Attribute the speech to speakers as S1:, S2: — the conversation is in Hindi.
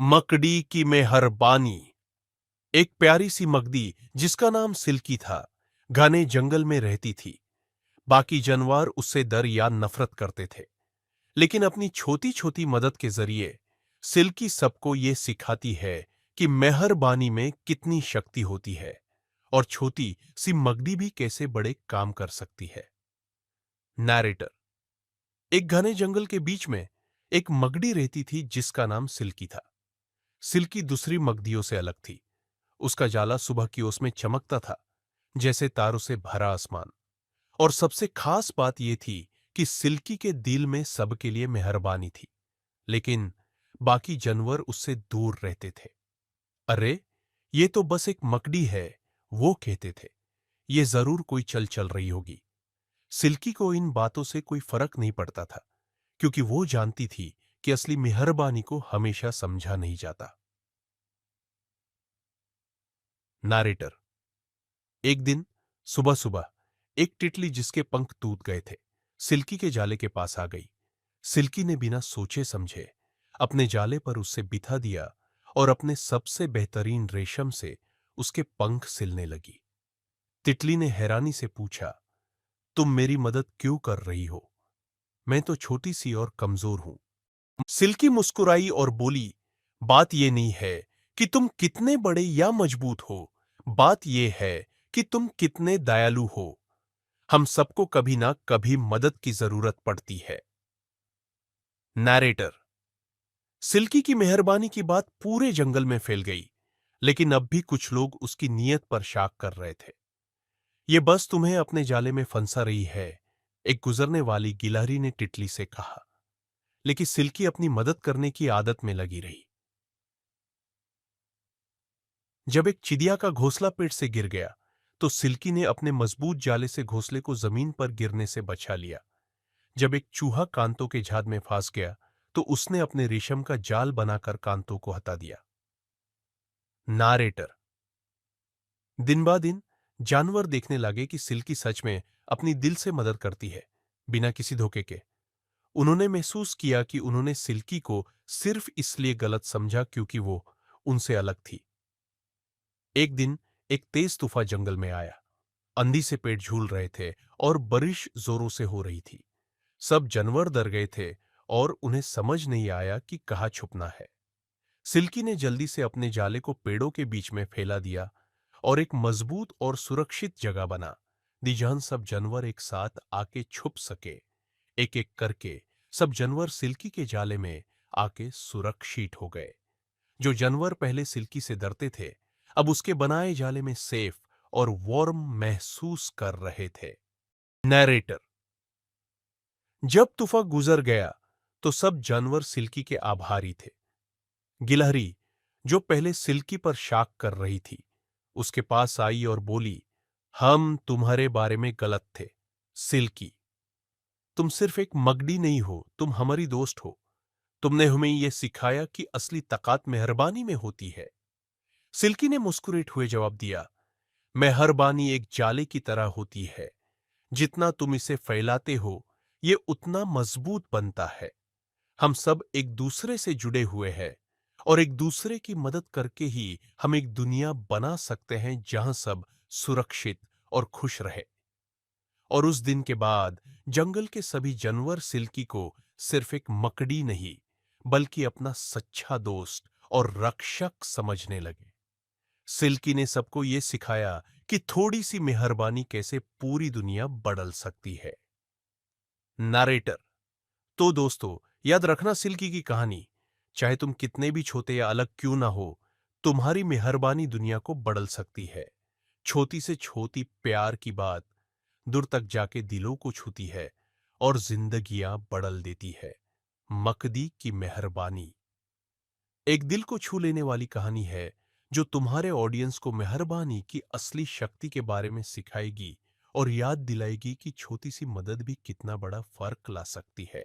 S1: मकड़ी की मेहरबानी। एक प्यारी सी मकड़ी जिसका नाम सिल्की था, घने जंगल में रहती थी। बाकी जानवर उससे डर या नफरत करते थे, लेकिन अपनी छोटी छोटी मदद के जरिए सिल्की सबको ये सिखाती है कि मेहरबानी में कितनी शक्ति होती है और छोटी सी मकड़ी भी कैसे बड़े काम कर सकती है। नैरेटर। एक घने जंगल के बीच में एक मकड़ी रहती थी जिसका नाम सिल्की था। सिल्की दूसरी मकड़ियों से अलग थी। उसका जाला सुबह की ओस में चमकता था, जैसे तारों से भरा आसमान। और सबसे खास बात यह थी कि सिल्की के दिल में सबके लिए मेहरबानी थी, लेकिन बाकी जानवर उससे दूर रहते थे। अरे, ये तो बस एक मकड़ी है, वो कहते थे। ये जरूर कोई चल चल रही होगी। सिल्की को इन बातों से कोई फर्क नहीं पड़ता था, क्योंकि वो जानती थी कि असली मेहरबानी को हमेशा समझा नहीं जाता। नरेटर। एक दिन सुबह सुबह एक तितली जिसके पंख टूट गए थे, सिल्की के जाले के पास आ गई। सिल्की ने बिना सोचे समझे अपने जाले पर उससे बिठा दिया और अपने सबसे बेहतरीन रेशम से उसके पंख सिलने लगी। तितली ने हैरानी से पूछा, तुम मेरी मदद क्यों कर रही हो? मैं तो छोटी सी और कमजोर हूं। सिल्की मुस्कुराई और बोली, बात यह नहीं है कि तुम कितने बड़े या मजबूत हो, बात यह है कि तुम कितने दयालु हो। हम सबको कभी ना कभी मदद की जरूरत पड़ती है। नैरेटर। सिल्की की मेहरबानी की बात पूरे जंगल में फैल गई, लेकिन अब भी कुछ लोग उसकी नीयत पर शक कर रहे थे। ये बस तुम्हें अपने जाले में फंसा रही है, एक गुजरने वाली गिलहरी ने तितली से कहा। लेकिन सिल्की अपनी मदद करने की आदत में लगी रही। जब एक चिड़िया का घोंसला पेड़ से गिर गया, तो सिल्की ने अपने मजबूत जाले से घोंसले को जमीन पर गिरने से बचा लिया। जब एक चूहा कांतों के झाड़ में फंस गया, तो उसने अपने रेशम का जाल बनाकर कांतों को हटा दिया। नारेटर। दिन ब दिन जानवर देखने लगे कि सिल्की सच में अपनी दिल से मदद करती है, बिना किसी धोखे के। उन्होंने महसूस किया कि उन्होंने सिल्की को सिर्फ इसलिए गलत समझा क्योंकि वो उनसे अलग थी। एक दिन एक तेज तूफान जंगल में आया। अंधी से पेड़ झूल रहे थे और बारिश जोरों से हो रही थी। सब जानवर डर गए थे और उन्हें समझ नहीं आया कि कहाँ छुपना है। सिल्की ने जल्दी से अपने जाले को पेड़ों के बीच में फैला दिया और एक मजबूत और सुरक्षित जगह बना दी जहां सब जानवर एक साथ आके छुप सके। एक एक करके सब जानवर सिल्की के जाले में आके सुरक्षित हो गए। जो जानवर पहले सिल्की से डरते थे, अब उसके बनाए जाले में सेफ और वार्म महसूस कर रहे थे। नैरेटर। जब तूफान गुजर गया, तो सब जानवर सिल्की के आभारी थे। गिलहरी, जो पहले सिल्की पर शक कर रही थी, उसके पास आई और बोली, हम तुम्हारे बारे में गलत थे। सिल्की, तुम सिर्फ एक मकड़ी नहीं हो, तुम हमारी दोस्त हो। तुमने हमें यह सिखाया कि असली ताकत मेहरबानी में होती है। सिल्की ने मुस्कुराते हुए जवाब दिया, मेहरबानी एक जाले की तरह होती है। जितना तुम इसे फैलाते हो, ये उतना मजबूत बनता है। हम सब एक दूसरे से जुड़े हुए हैं और एक दूसरे की मदद करके ही हम एक दुनिया बना सकते हैं जहां सब सुरक्षित और खुश रहे। और उस दिन के बाद जंगल के सभी जानवर सिल्की को सिर्फ एक मकड़ी नहीं, बल्कि अपना सच्चा दोस्त और रक्षक समझने लगे। सिल्की ने सबको यह सिखाया कि थोड़ी सी मेहरबानी कैसे पूरी दुनिया बदल सकती है। नरेटर। तो दोस्तों, याद रखना सिल्की की कहानी, चाहे तुम कितने भी छोटे या अलग क्यों ना हो, तुम्हारी मेहरबानी दुनिया को बदल सकती है। छोटी से छोटी प्यार की बात दूर तक जाके दिलों को छूती है और जिंदगियां बदल देती है। मकदी की मेहरबानी एक दिल को छू लेने वाली कहानी है, जो तुम्हारे ऑडियंस को मेहरबानी की असली शक्ति के बारे में सिखाएगी और याद दिलाएगी कि छोटी सी मदद भी कितना बड़ा फर्क ला सकती है।